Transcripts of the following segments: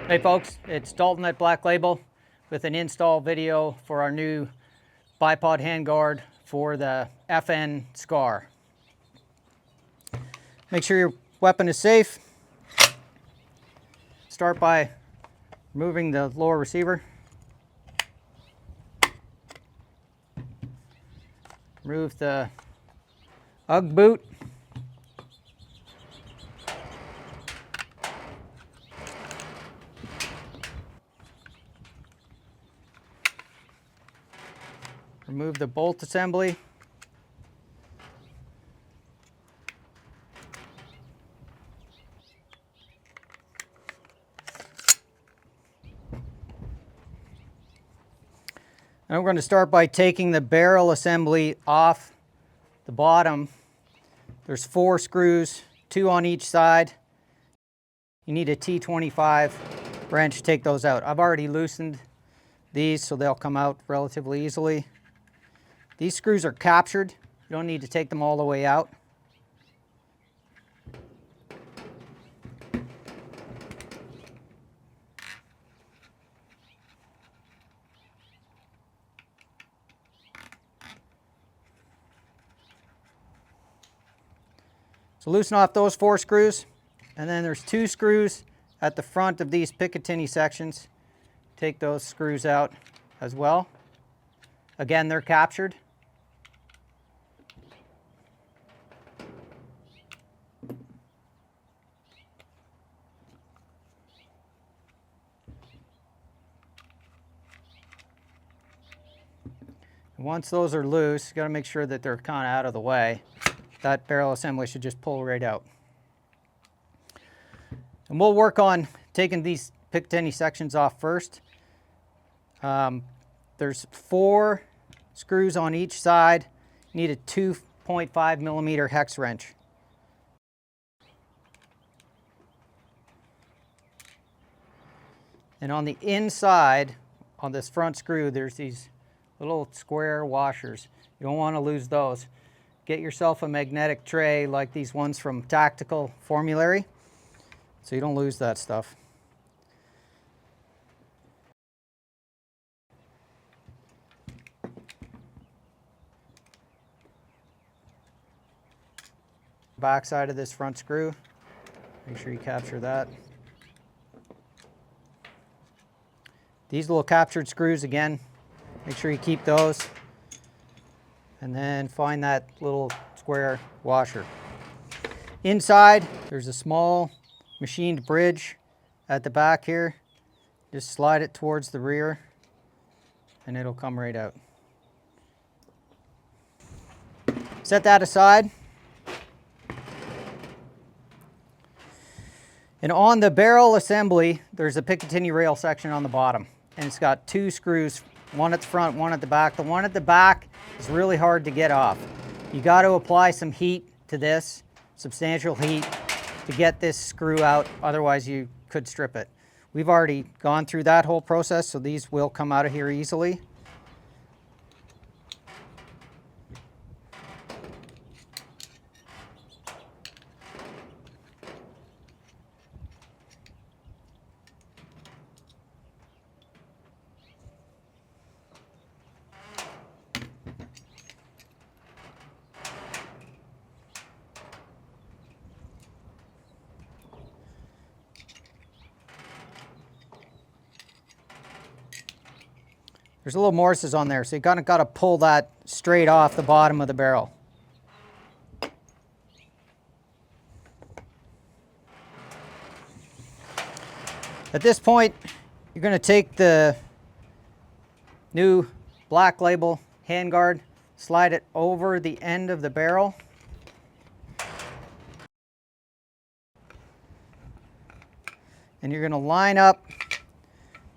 Hey folks, it's Dalton at Black Label with an install video for our new Bipod Handguard for the FN SCAR. Make sure your weapon is safe. Start by removing the lower receiver. Remove the UGG boot. Remove the bolt assembly. And we're going to start by taking the barrel assembly off the bottom. There's 4 screws, 2 on each side. You need a T25 wrench to take those out. I've already loosened these so they'll come out relatively easily. These screws are captured. You don't need to take them all the way out. So loosen off those 4 screws, and then there's 2 screws at the front of these Picatinny sections. Take those screws out as well. Again, they're captured. Once those are loose, you got to make sure that they're kind of out of the way. That barrel assembly should just pull right out. And we'll work on taking these Picatinny sections off first. There's 4 screws on each side. You need a 2.5 millimeter hex wrench. And on the inside, on this front screw, there's these little square washers. You don't want to lose those. Get yourself a magnetic tray like these ones from Tactical Formulary so you don't lose that stuff. Back side of this front screw, make sure you capture that. These little captured screws, again, make sure you keep those. And then find that little square washer. Inside, there's a small machined bridge at the back here. Just slide it towards the rear and it'll come right out. Set that aside. And on the barrel assembly, there's a Picatinny rail section on the bottom. And it's got 2 screws, one at the front, one at the back. The one at the back is really hard to get off. You got to apply some heat to this, substantial heat, to get this screw out, otherwise you could strip it. We've already gone through that whole process, so these will come out of here easily. There's a little Morses on there, so you kind of got to pull that straight off the bottom of the barrel. At this point, you're going to take the new Black Label handguard, slide it over the end of the barrel. And you're going to line up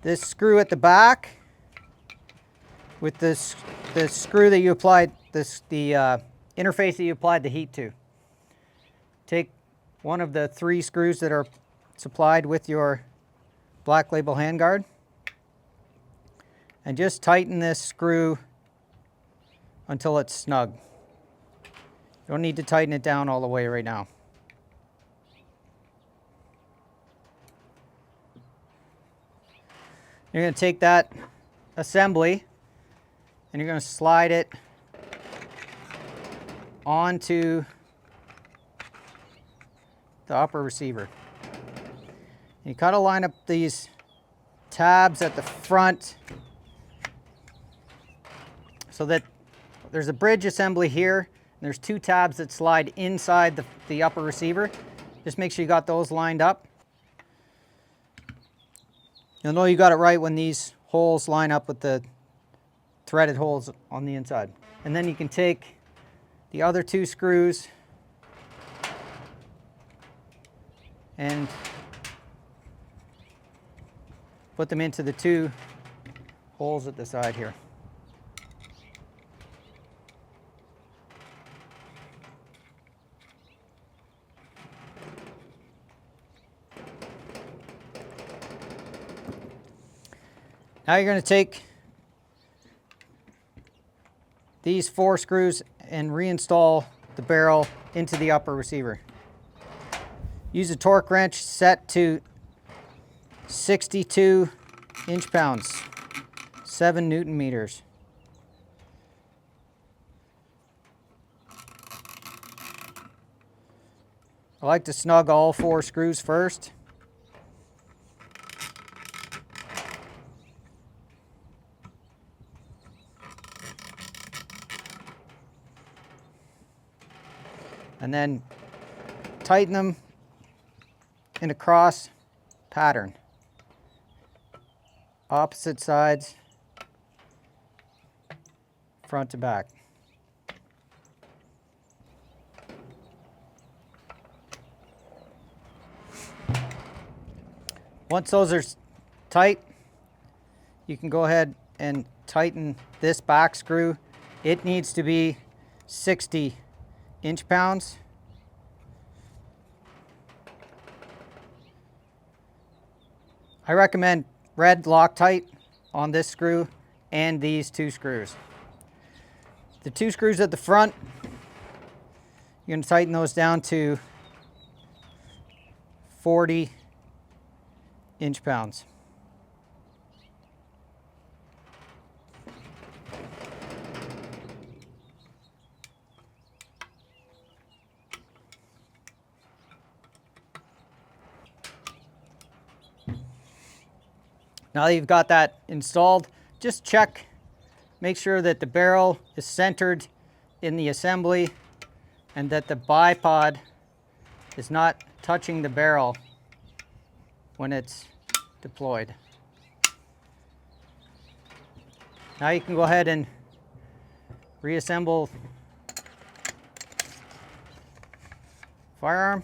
this screw at the back with this screw that you applied, the interface that you applied the heat to. Take one of the 3 screws that are supplied with your Black Label handguard and just tighten this screw until it's snug. You don't need to tighten it down all the way right now. You're going to take that assembly and you're going to slide it onto the upper receiver. You kind of line up these tabs at the front so that there's a bridge assembly here, and there's two tabs that slide inside the upper receiver. Just make sure you got those lined up. You'll know you got it right when these holes line up with the threaded holes on the inside. And then you can take the other two screws and put them into the two holes at the side here. Now you're going to take these 4 screws and reinstall the barrel into the upper receiver. Use a torque wrench set to 62 inch-pounds, 7 Newton meters. I like to snug all 4 screws first. And then tighten them in a cross pattern. Opposite sides, front to back. Once those are tight, you can go ahead and tighten this back screw. It needs to be 60 inch-pounds. I recommend red Loctite on this screw and these 2 screws. The 2 screws at the front, you're going to tighten those down to 40 inch-pounds. Now that you've got that installed, just check, make sure that the barrel is centered in the assembly and that the bipod is not touching the barrel when it's deployed. Now you can go ahead and reassemble firearm.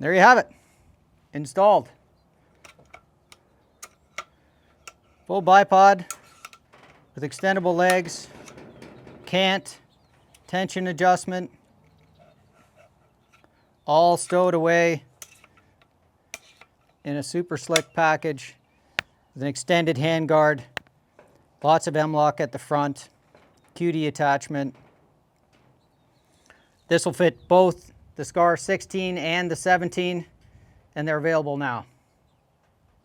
There you have it, installed. Full bipod with extendable legs, cant, tension adjustment, all stowed away in a super slick package with an extended handguard, lots of M-lock at the front, QD attachment. This will fit both the SCAR 16 and the 17, and they're available now.